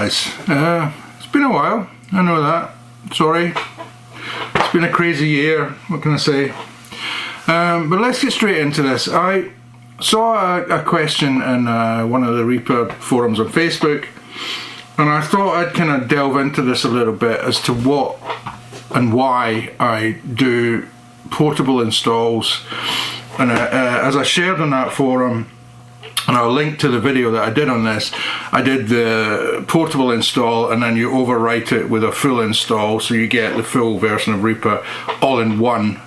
guys. It's been a while, I know that. Sorry. It's been a crazy year, what can I say? But let's get straight into this. I saw a question in one of the Reaper forums on Facebook, and I thought I'd kind of delve into this a little bit as to what and why I do portable installs. And as I shared on that forum, and I'll link to the video that I did on this, I did the portable install and then you overwrite it with a full install, so you get the full version of Reaper all in one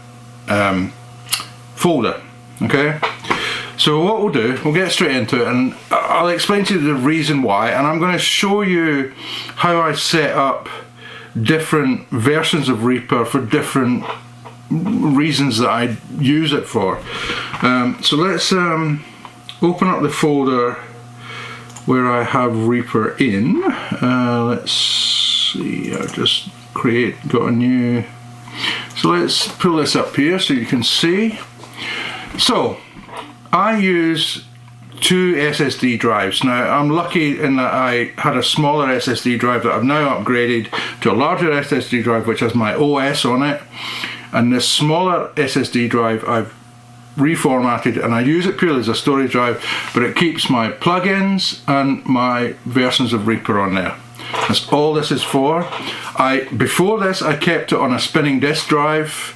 folder. Okay, so what we'll do, we'll get straight into it, and I'll explain to you the reason why, and I'm going to show you how I set up different versions of Reaper for different reasons that I use it for. So let's open up the folder where I have Reaper in. Let's see, I've just got a new, so let's pull this up here so you can see. So I use two SSD drives. Now I'm lucky in that I had a smaller SSD drive that I've now upgraded to a larger SSD drive which has my OS on it, and this smaller SSD drive I've reformatted and I use it purely as a storage drive, but it keeps my plugins and my versions of Reaper on there. That's all this is for. Before this I kept it on a spinning disk drive.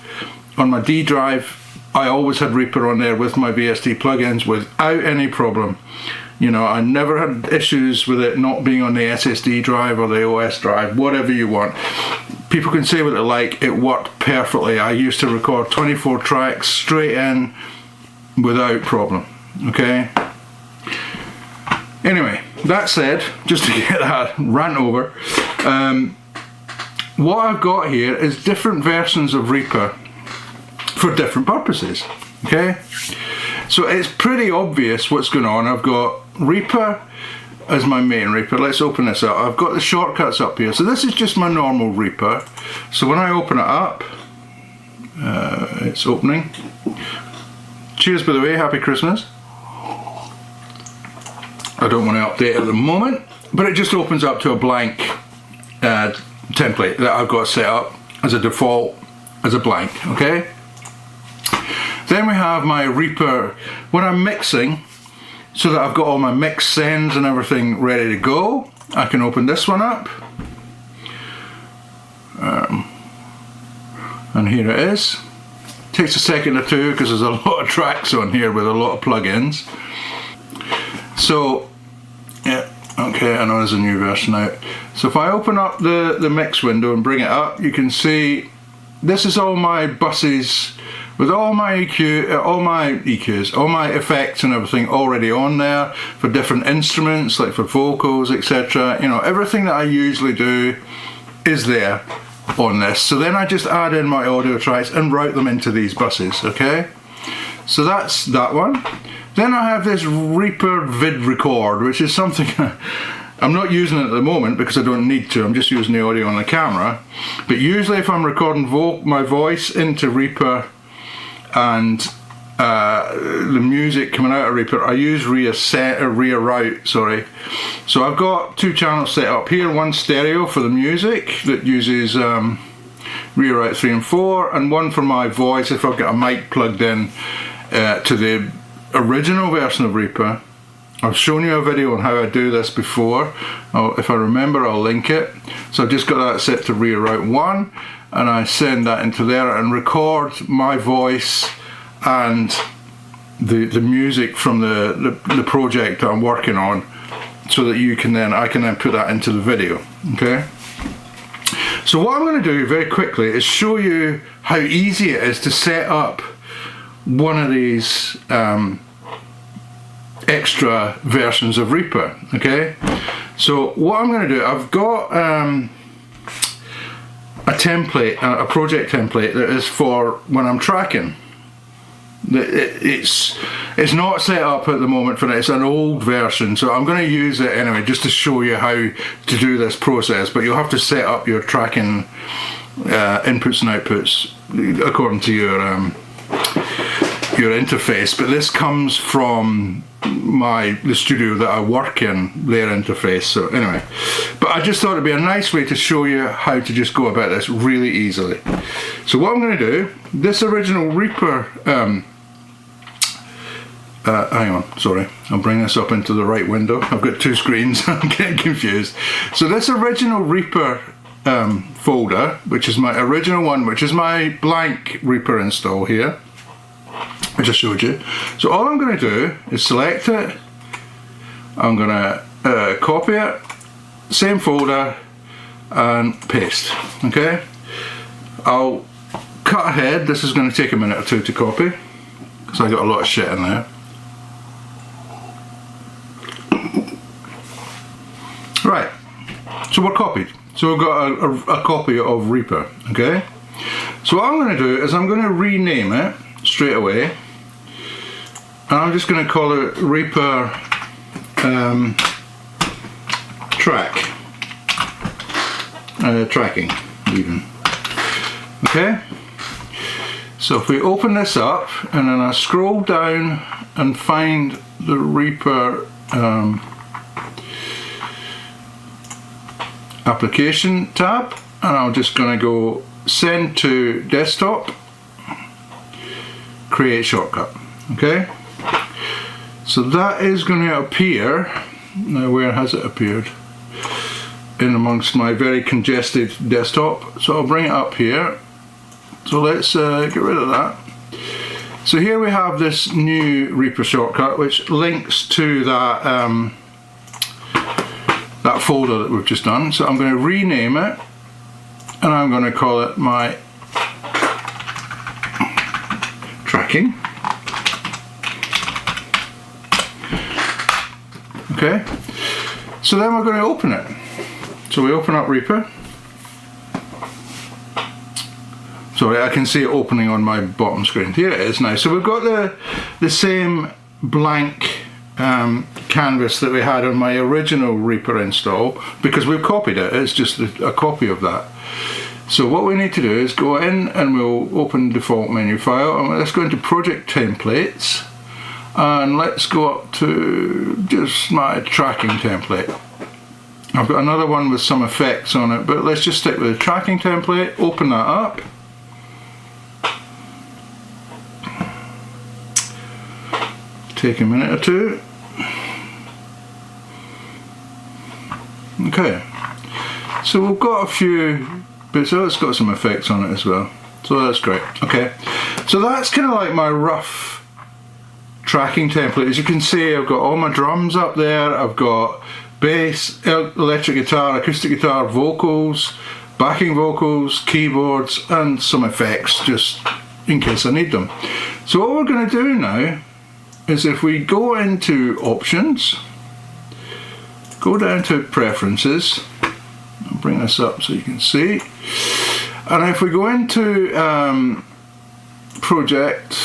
On my D drive I always had Reaper on there with my VST plugins without any problem. You know, I never had issues with it not being on the SSD drive or the OS drive, whatever you want. People can say what they like, it worked perfectly. I used to record 24 tracks straight in without problem, okay? Anyway, that said, just to get that rant over, what I've got here is different versions of Reaper for different purposes, okay? So it's pretty obvious what's going on. I've got Reaper as my main Reaper. Let's open this up. I've got the shortcuts up here. So this is just my normal Reaper. So when I open it up, it's opening. Cheers, by the way, happy Christmas. I don't want to update at the moment, but it just opens up to a blank template that I've got set up as a default, as a blank, okay? Then we have my Reaper when I'm mixing, so that I've got all my mix sends and everything ready to go. I can open this one up. And here it is. Takes a second or two because there's a lot of tracks on here with a lot of plugins. So, yeah, okay, I know there's a new version out. So if I open up the mix window and bring it up, you can see this is all my buses with all my EQs, all my effects and everything already on there for different instruments, like for vocals, etc. You know, everything that I usually do is there on this. So then I just add in my audio tracks and route them into these buses, okay? So that's that one. Then I have this Reaper vid record, which is something I'm not using it at the moment because I don't need to. I'm just using the audio on the camera. But usually if I'm recording my voice into Reaper and the music coming out of Reaper, I use reroute, sorry. So I've got two channels set up here, one stereo for the music that uses reroute 3 and 4, and one for my voice if I've got a mic plugged in to the original version of Reaper. I've shown you a video on how I do this before. If I remember, I'll link it. So I've just got that set to reroute 1, and I send that into there and record my voice and the music from the project that I'm working on, so that I can then put that into the video, okay? So what I'm going to do very quickly is show you how easy it is to set up one of these extra versions of Reaper, okay? So what I'm going to do, I've got a template, a project template that is for when I'm tracking. It's not set up at the moment for it. It's an old version, so I'm going to use it anyway just to show you how to do this process, but you'll have to set up your tracking inputs and outputs according to your your interface, but this comes from the studio that I work in, their interface. So anyway, but I just thought it'd be a nice way to show you how to just go about this really easily. So what I'm going to do, this original Reaper, hang on, sorry, I'll bring this up into the right window. I've got two screens, I'm getting confused. So this original Reaper folder, which is my original one, which is my blank Reaper install here, which I showed you. So all I'm going to do is select it, I'm going to copy it, same folder, and paste. Okay, I'll cut ahead. This is going to take a minute or two to copy because I got a lot of shit in there. Right, so we're copied. So we've got a copy of Reaper. Okay, so what I'm going to do is I'm going to rename it straight away, and I'm just going to call it Reaper tracking even. Okay, so if we open this up and then I scroll down and find the Reaper application tab, and I'm just going to go send to desktop, create shortcut. Okay, so that is going to appear now. Where has it appeared? In amongst my very congested desktop. So I'll bring it up here. So let's get rid of that. So here we have this new Reaper shortcut which links to that that folder that we've just done. So I'm going to rename it, and I'm going to call it my tracking. Okay, so then we're going to open it. So we open up Reaper. Sorry, I can see it opening on my bottom screen. Here it is now. So we've got the same blank canvas that we had on my original Reaper install, because we've copied it. It's just a copy of that. So what we need to do is go in and we'll open default menu file, and let's go into project templates, and let's go up to just my tracking template. I've got another one with some effects on it, but let's just stick with the tracking template. Open that up. Take a minute or two. Okay, so we've got a few bits. Oh, it's got some effects on it as well, so that's great. Okay, so that's kind of like my rough tracking template. As you can see, I've got all my drums up there. I've got bass, electric guitar, acoustic guitar, vocals, backing vocals, keyboards, and some effects just in case I need them. So what we're going to do now is, if we go into options, go down to preferences, I'll bring this up so you can see, and if we go into project,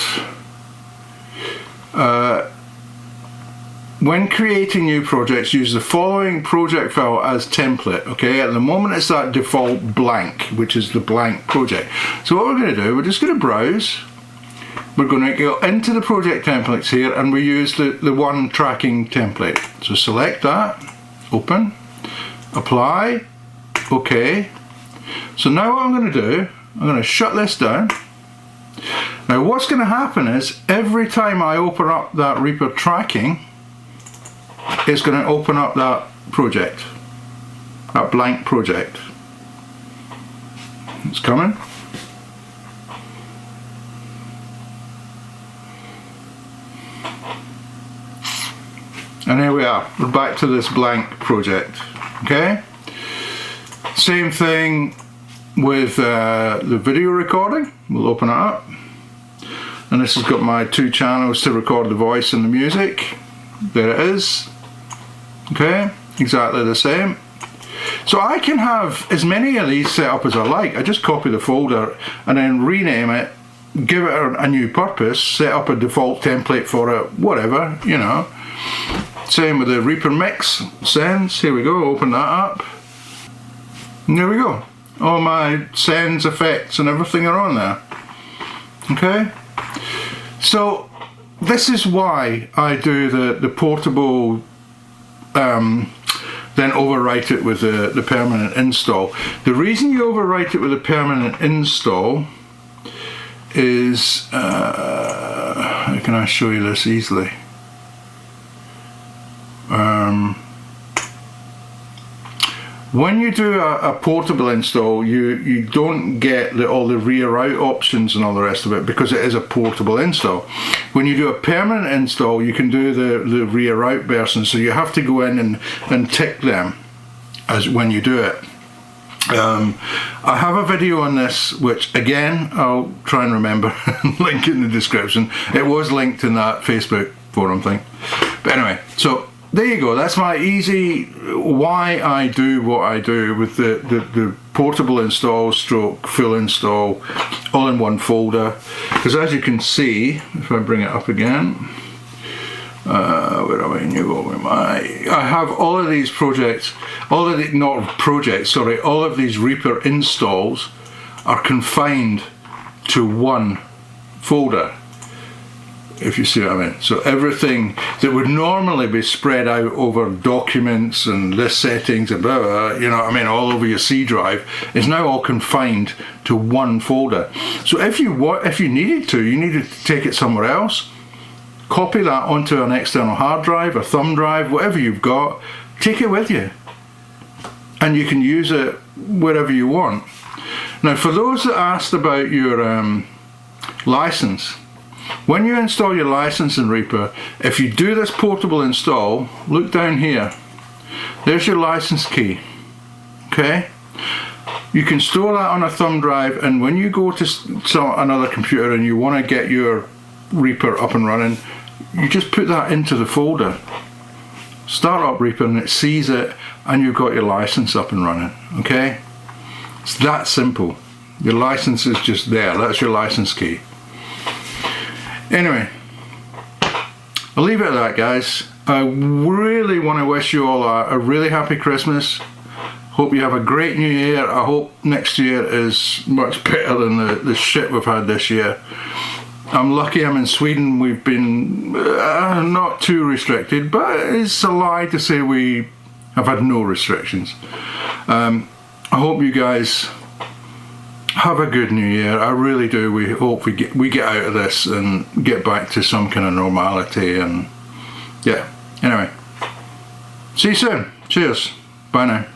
when creating new projects, use the following project file as template. Okay, at the moment it's that default blank, which is the blank project. So what we're going to do, we're just going to browse. We're going to go into the project templates here, and we use the one tracking template. So select that, open, apply, OK. So now what I'm going to do, I'm going to shut this down. Now what's going to happen is, every time I open up that Reaper tracking, it's going to open up that project, that blank project. It's coming. And here we are, we're back to this blank project. Okay, same thing with the video recording. We'll open it up, and this has got my two channels to record the voice and the music. There it is. Okay, exactly the same. So I can have as many of these set up as I like. I just copy the folder and then rename it, give it a new purpose, set up a default template for it, whatever, you know. Same with the Reaper mix sends. Here we go, open that up, and there we go. All my sends, effects and everything are on there. Okay, So this is why I do the portable, then overwrite it with the permanent install. The reason you overwrite it with a permanent install is, how can I show you this easily? When you do a portable install, you don't get all the rear out options and all the rest of it, because it is a portable install. When you do a permanent install, you can do the rear out version, so you have to go in and tick them as when you do it. I have a video on this, which again I'll try and remember and link in the description. It was linked in that Facebook forum thing. But anyway, so there you go. That's my easy why I do what I do with the portable install stroke full install all in one folder. Because as you can see, if I bring it up again, where am I? I have all of these projects, all of these Reaper installs are confined to one folder, if you see what I mean. So everything that would normally be spread out over documents and list settings and blah, blah, you know what I mean, all over your C drive, is now all confined to one folder. So if you needed to take it somewhere else, copy that onto an external hard drive or thumb drive, whatever you've got, take it with you, and you can use it wherever you want. Now, for those that asked about your license, when you install your license in Reaper, if you do this portable install, look down here. There's your license key. Okay? You can store that on a thumb drive, and when you go to another computer and you want to get your Reaper up and running, you just put that into the folder. Start up Reaper and it sees it, and you've got your license up and running. Okay? It's that simple. Your license is just there. That's your license key. Anyway, I'll leave it at that, guys. I really want to wish you all a really happy Christmas. Hope you have a great new year. I hope next year is much better than the shit we've had this year. I'm lucky I'm in Sweden. We've been not too restricted, but it's a lie to say we have had no restrictions. I hope you guys have a good new year. I really do. We hope we get out of this and get back to some kind of normality. And yeah, anyway, see you soon. Cheers. Bye now.